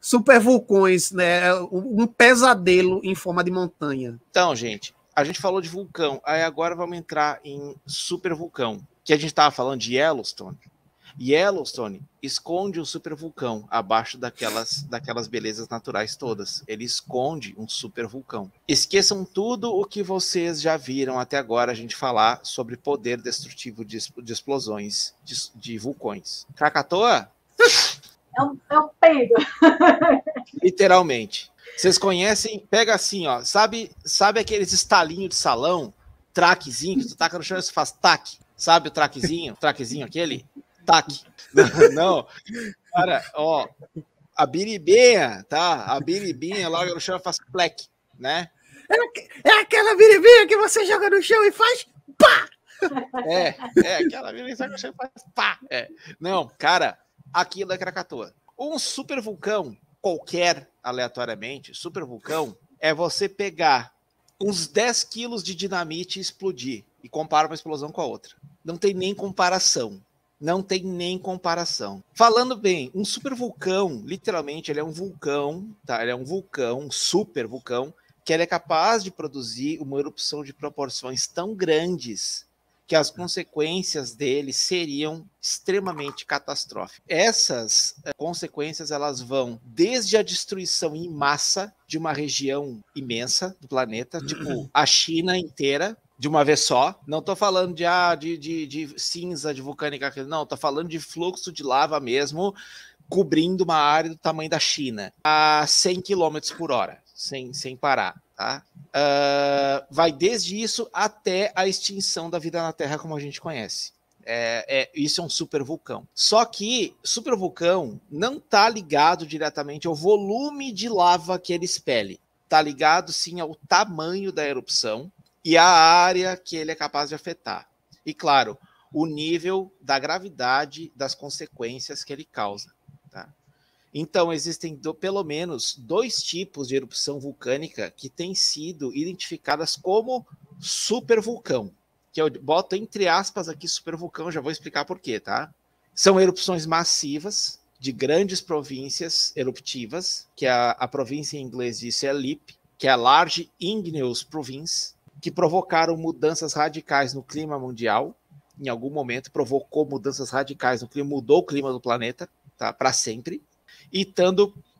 supervulcões, né? Um pesadelo em forma de montanha. Então, gente, a gente falou de vulcão, aí agora vamos entrar em supervulcão, que a gente estava falando de Yellowstone. Yellowstone esconde um supervulcão abaixo daquelas belezas naturais todas. Ele esconde um supervulcão. Esqueçam tudo o que vocês já viram até agora a gente falar sobre poder destrutivo de explosões de vulcões. Krakatoa? É um peido. Literalmente. Vocês conhecem? Pega assim, ó. Sabe aqueles estalinhos de salão? Traquezinho, que tu taca no chão e você faz taque. Sabe o traquezinho? Traquezinho aquele? Taque. Não. Cara, ó. A biribinha, tá? A biribinha logo no chão e faz pleque, né? É aquela biribinha que você joga no chão e faz pá! É aquela biribinha que você joga no chão e faz pá! Não, cara, aquilo é Krakatoa. Um supervulcão qualquer, aleatoriamente, supervulcão, é você pegar uns 10 quilos de dinamite e explodir e compara uma explosão com a outra. Não tem nem comparação. Não tem nem comparação. Falando bem, um supervulcão, literalmente, ele é um vulcão, tá? Ele é um vulcão, um supervulcão, que ele é capaz de produzir uma erupção de proporções tão grandes que as consequências dele seriam extremamente catastróficas. Essas consequências elas vão desde a destruição em massa de uma região imensa do planeta, tipo a China inteira, de uma vez só. Não estou falando de cinza, de vulcânica, não, estou falando de fluxo de lava mesmo, cobrindo uma área do tamanho da China, a 100 km por hora, sem parar, tá? Vai desde isso até a extinção da vida na Terra como a gente conhece. Isso é um supervulcão. Só que supervulcão não está ligado diretamente ao volume de lava que ele expele. Está ligado, sim, ao tamanho da erupção e à área que ele é capaz de afetar. E, claro, o nível da gravidade das consequências que ele causa. Tá? Então, existem pelo menos 2 tipos de erupção vulcânica que têm sido identificadas como supervulcão. Que eu boto entre aspas aqui supervulcão, já vou explicar por quê, tá? São erupções massivas de grandes províncias eruptivas, que a província em inglês disso é LIP, que é a Large Igneous Province, que provocaram mudanças radicais no clima mundial. Em algum momento provocou mudanças radicais no clima, mudou o clima do planeta, tá? Para sempre. E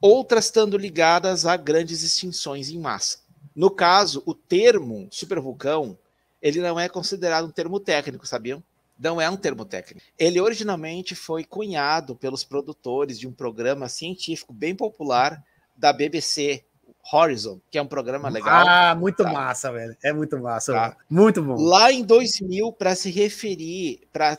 outras estando ligadas a grandes extinções em massa. No caso, o termo supervulcão, ele não é considerado um termo técnico, sabiam? Não é um termo técnico. Ele originalmente foi cunhado pelos produtores de um programa científico bem popular da BBC, Horizon, que é um programa legal. Muito massa, velho. É muito massa. Tá? Muito bom. Lá em 2000, para se referir, para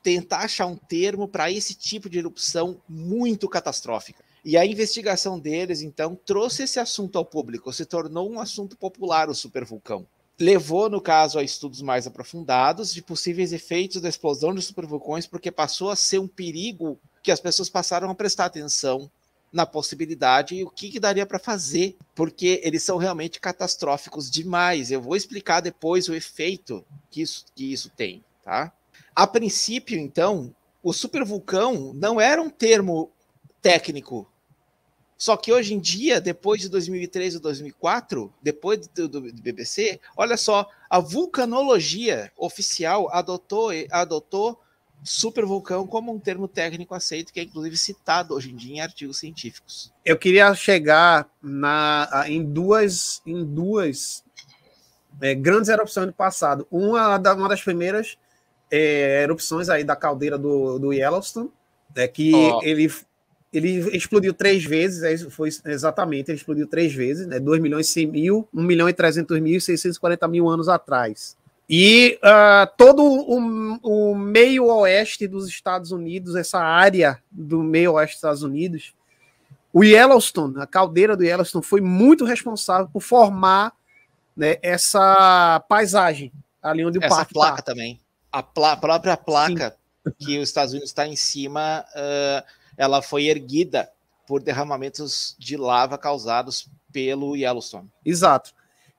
tentar achar um termo para esse tipo de erupção muito catastrófica. E a investigação deles, então, trouxe esse assunto ao público, se tornou um assunto popular, o supervulcão. Levou, no caso, a estudos mais aprofundados de possíveis efeitos da explosão de supervulcões, porque passou a ser um perigo que as pessoas passaram a prestar atenção na possibilidade e o que daria para fazer, porque eles são realmente catastróficos demais. Eu vou explicar depois o efeito que isso tem, tá? A princípio, então, o supervulcão não era um termo técnico. Só que hoje em dia, depois de 2003 ou 2004, depois do BBC, olha só, a vulcanologia oficial adotou supervulcão como um termo técnico aceito, que é inclusive citado hoje em dia em artigos científicos. Eu queria chegar em duas grandes erupções do passado. Uma das primeiras erupções aí da caldeira do Yellowstone, que ele explodiu 3 vezes, foi exatamente, ele explodiu 3 vezes, né, 2.100.000, 1.300.000 e 640 mil anos atrás. E todo o meio oeste dos Estados Unidos, essa área do meio oeste dos Estados Unidos, o Yellowstone, a caldeira do Yellowstone, foi muito responsável por formar, né, essa paisagem ali onde o essa parque placa tá. Também. A própria placa Sim. que os Estados Unidos está em cima, ela foi erguida por derramamentos de lava causados pelo Yellowstone. Exato.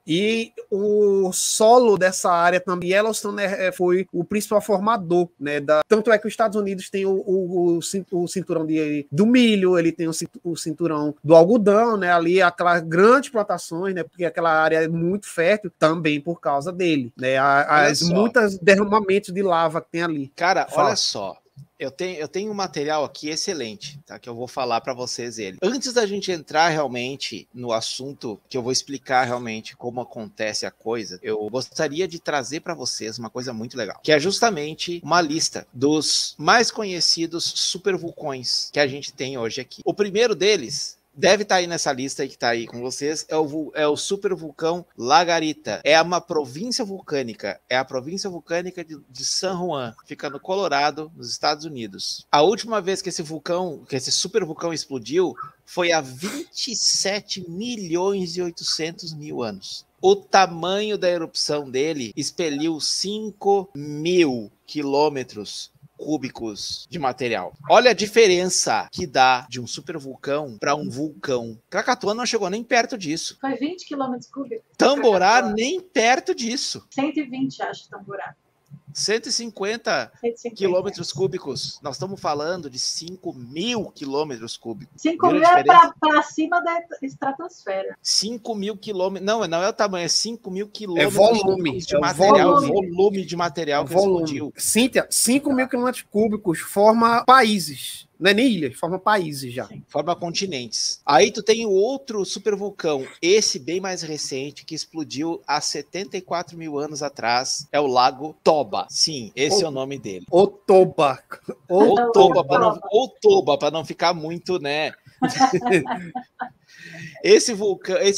E o solo dessa área também, Yellowstone, foi o principal formador, né? Tanto é que os Estados Unidos tem o cinturão do milho, ele tem o cinturão do algodão, né? Ali aquelas grandes plantações, né? Porque aquela área é muito fértil também por causa dele, né? As muitas derramamentos de lava que tem ali. Cara, olha só. Eu tenho um material aqui excelente, tá? Que eu vou falar para vocês ele. Antes da gente entrar realmente no assunto, que eu vou explicar realmente como acontece a coisa, eu gostaria de trazer para vocês uma coisa muito legal, que é justamente uma lista dos mais conhecidos supervulcões que a gente tem hoje aqui. O primeiro deles deve estar aí nessa lista aí que está aí com vocês, é o supervulcão La Garita. É uma província vulcânica, é a província vulcânica de San Juan, fica no Colorado, nos Estados Unidos. A última vez que esse supervulcão explodiu foi há 27 milhões e 800 mil anos. O tamanho da erupção dele expeliu 5.000 quilômetros cúbicos de material. Olha a diferença que dá de um supervulcão para um vulcão. Krakatoa não chegou nem perto disso. Foi 20 quilômetros cúbicos. Tamborá nem perto disso. 120, acho, Tamborá. 150 quilômetros cúbicos. Nós estamos falando de 5.000 quilômetros cúbicos. 5.000 é para cima da estratosfera. 5.000 quilômetros. Não é o tamanho, é 5.000 quilômetros volume, de material. Volume de material que explodiu. Cíntia, 5.000 quilômetros cúbicos forma países. Não é nem ilhas, forma países já. Sim. Forma continentes. Aí tu tem o outro supervulcão, esse bem mais recente, que explodiu há 74 mil anos atrás. É o Lago Toba. Sim, esse é o nome dele. Toba. Toba, para não ficar muito, né? Esse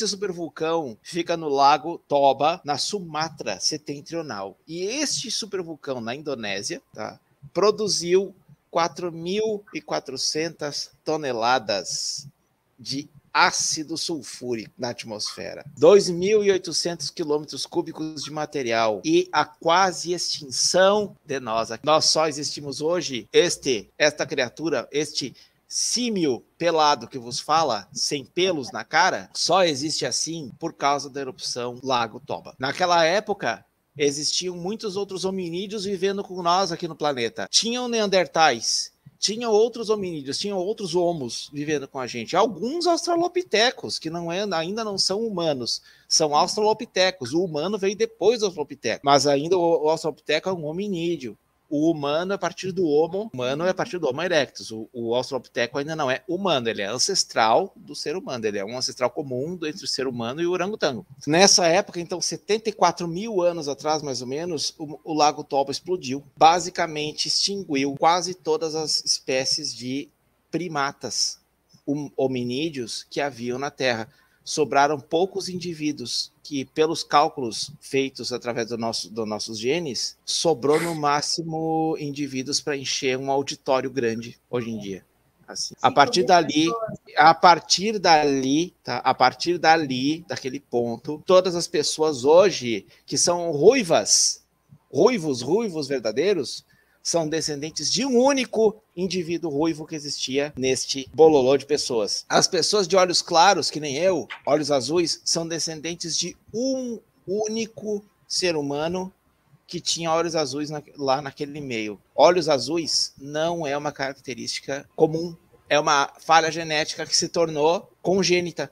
supervulcão fica no Lago Toba, na Sumatra Setentrional. E este supervulcão na Indonésia, tá, produziu 4.400 toneladas de ácido sulfúrico na atmosfera, 2.800 quilômetros cúbicos de material e a quase extinção de nós. Nós só existimos hoje, esta criatura, este símio pelado que vos fala, sem pelos na cara, só existe assim por causa da erupção Lago Toba. Naquela época, existiam muitos outros hominídeos vivendo com nós aqui no planeta. Tinham neandertais, tinham outros hominídeos, tinham outros homos vivendo com a gente. Alguns australopitecos, que ainda não são humanos, são australopitecos. O humano veio depois do australopiteco, mas ainda o australopiteco é um hominídeo. O humano é a partir do Homo erectus. O australopiteco ainda não é humano, ele é ancestral do ser humano, ele é um ancestral comum entre o ser humano e o orangotango. Nessa época, então, 74 mil anos atrás, mais ou menos, o Lago Toba explodiu. Basicamente, extinguiu quase todas as espécies de primatas, hominídeos que haviam na Terra. Sobraram poucos indivíduos que, pelos cálculos feitos através dos nossos genes, sobrou no máximo indivíduos para encher um auditório grande hoje em dia. Assim. A partir dali, daquele ponto, todas as pessoas hoje que são ruivos verdadeiros, são descendentes de um único indivíduo ruivo que existia neste bololô de pessoas. As pessoas de olhos claros, que nem eu, olhos azuis, são descendentes de um único ser humano que tinha olhos azuis lá naquele meio. Olhos azuis não é uma característica comum, é uma falha genética que se tornou congênita.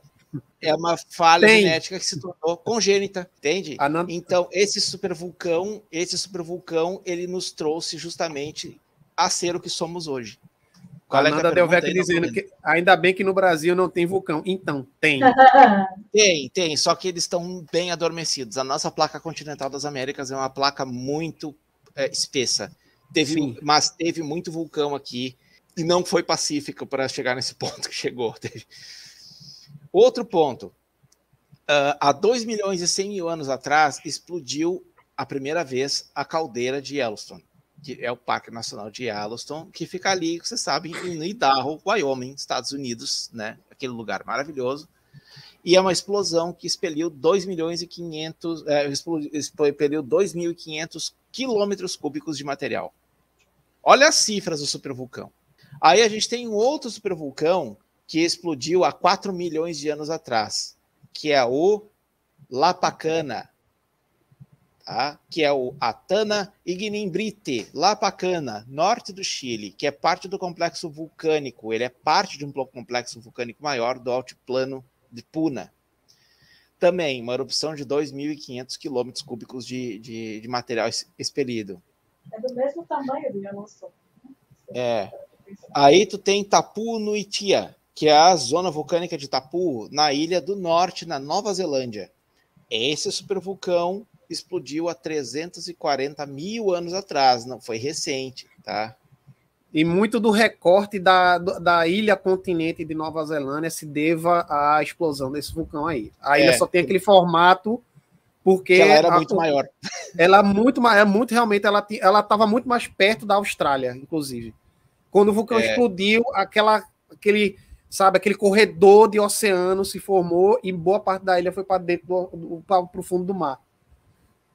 É uma falha genética que se tornou congênita, entende? Então, esse supervulcão, ele nos trouxe justamente a ser o que somos hoje. A Nanda Delvecchio dizendo que ainda bem que no Brasil não tem vulcão. Então, tem. Tem, só que eles estão bem adormecidos. A nossa placa continental das Américas é uma placa muito espessa. Mas teve muito vulcão aqui e não foi pacífico para chegar nesse ponto que chegou. Outro ponto, há 2 milhões e 100 mil anos atrás, explodiu a primeira vez a caldeira de Yellowstone, que é o Parque Nacional de Yellowstone, que fica ali, você sabe, em Idaho, Wyoming, Estados Unidos, né? Aquele lugar maravilhoso. E é uma explosão que expeliu 2.500 quilômetros cúbicos de material. Olha as cifras do supervulcão. Aí a gente tem um outro supervulcão que explodiu há 4 milhões de anos atrás, que é o Lapacana, tá? Que é o Atana Ignimbrite, Lapacana, norte do Chile, que é parte do complexo vulcânico. Ele é parte de um complexo vulcânico maior do altiplano de Puna. Também uma erupção de 2.500 quilômetros cúbicos de material expelido. É do mesmo tamanho do Yellowstone. Aí tu tem Tapu Nuitia, que é a zona vulcânica de Tapu, na ilha do norte, na Nova Zelândia. Esse supervulcão explodiu há 340 mil anos atrás, não foi recente, tá? E muito do recorte da ilha continente de Nova Zelândia se deva à explosão desse vulcão aí. A ilha só tem aquele formato porque ela era muito maior. Ela realmente ela estava muito mais perto da Austrália, inclusive. Quando o vulcão explodiu, aquele corredor de oceano se formou e boa parte da ilha foi para dentro para o fundo do mar.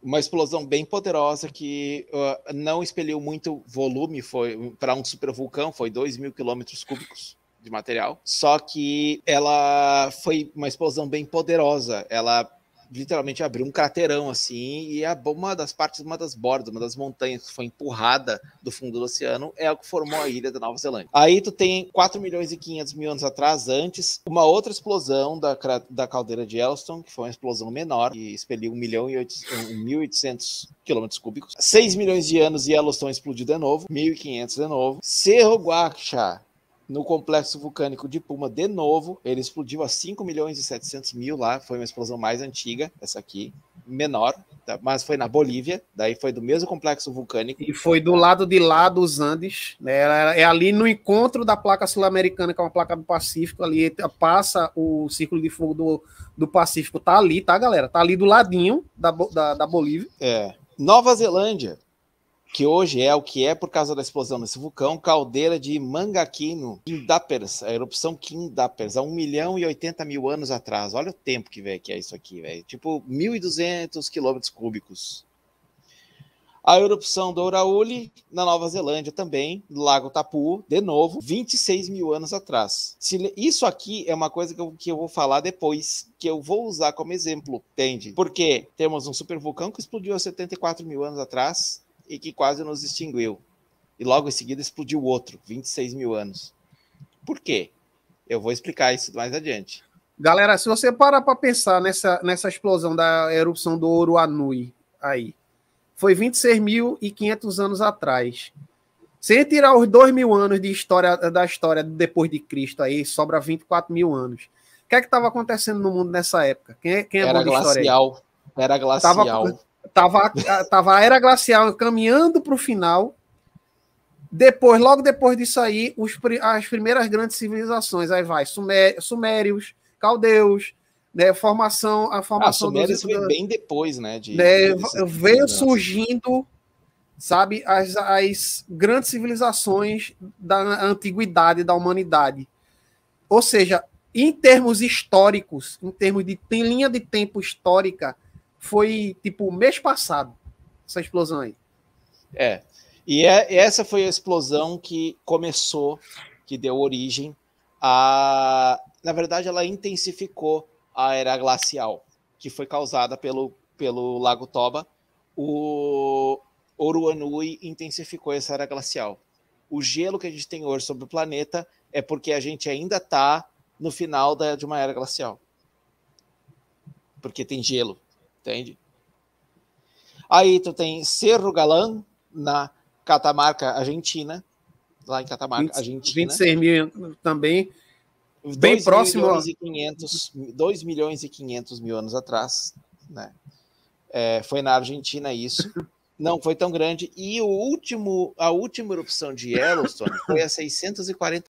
Uma explosão bem poderosa que não expeliu muito volume, foi para um supervulcão, foi 2.000 quilômetros cúbicos de material. Só que ela foi uma explosão bem poderosa. Ela literalmente abriu um craterão assim, e uma das bordas, uma das montanhas que foi empurrada do fundo do oceano é o que formou a ilha da Nova Zelândia. Aí tu tem 4 milhões e 500 mil anos atrás, antes, uma outra explosão da caldeira de Yellowstone, que foi uma explosão menor, que expeliu 1.800 quilômetros cúbicos. 6 milhões de anos, Yellowstone explodiu de novo, 1.500 de novo. Cerro Guaxa, no complexo vulcânico de Puma, de novo, ele explodiu a 5 milhões e 700 mil lá, foi uma explosão mais antiga, essa aqui, menor, tá? Mas foi na Bolívia, daí foi do mesmo complexo vulcânico. E foi do lado de lá dos Andes, né? É ali no encontro da placa sul-americana, que é uma placa do Pacífico, ali passa o círculo de fogo do Pacífico, tá ali, tá, galera? Tá ali do ladinho da Bolívia. Nova Zelândia, que hoje é o que é por causa da explosão desse vulcão, caldeira de Mangakino, Kingdappers, a erupção Kingdappers, há 1.080.000 anos atrás. Olha o tempo que é isso aqui, velho. Tipo, 1.200 quilômetros cúbicos. A erupção do Urauli, na Nova Zelândia também, do Lago Tapu, de novo, 26 mil anos atrás. Isso aqui é uma coisa que eu vou falar depois, que eu vou usar como exemplo, entende? Porque temos um supervulcão que explodiu há 74 mil anos atrás, e que quase nos extinguiu. E logo em seguida explodiu outro, 26 mil anos. Por quê? Eu vou explicar isso mais adiante. Galera, se você parar para pensar nessa explosão da erupção do Urauli aí, foi 26.500 anos atrás. Sem tirar os 2.000 anos da história depois de Cristo aí, sobra 24 mil anos. O que é que estava acontecendo no mundo nessa época? Quem é Era bom de história aí? Era glacial. Tava a era glacial caminhando para o final. Logo depois disso aí, as primeiras grandes civilizações. Aí vai Sumérios, Caldeus, né, a formação Sumérios veio bem depois, né? Veio surgindo, sabe, as grandes civilizações da antiguidade, da humanidade. Ou seja, em termos históricos, em termos de linha de tempo histórica, foi tipo mês passado, essa explosão aí. E essa foi a explosão que começou, que deu origem a... Na verdade, ela intensificou a era glacial, que foi causada pelo Lago Toba. O Urauli intensificou essa era glacial. O gelo que a gente tem hoje sobre o planeta é porque a gente ainda está no final de uma era glacial. Porque tem gelo. Entende? Aí tu tem Cerro Galán, na Catamarca, Argentina. Lá em Catamarca, Argentina. 26 mil também. Bem próximo. 2 milhões e 500 mil anos atrás. Né? Foi na Argentina isso. Não foi tão grande. E a última erupção de Yellowstone foi há 640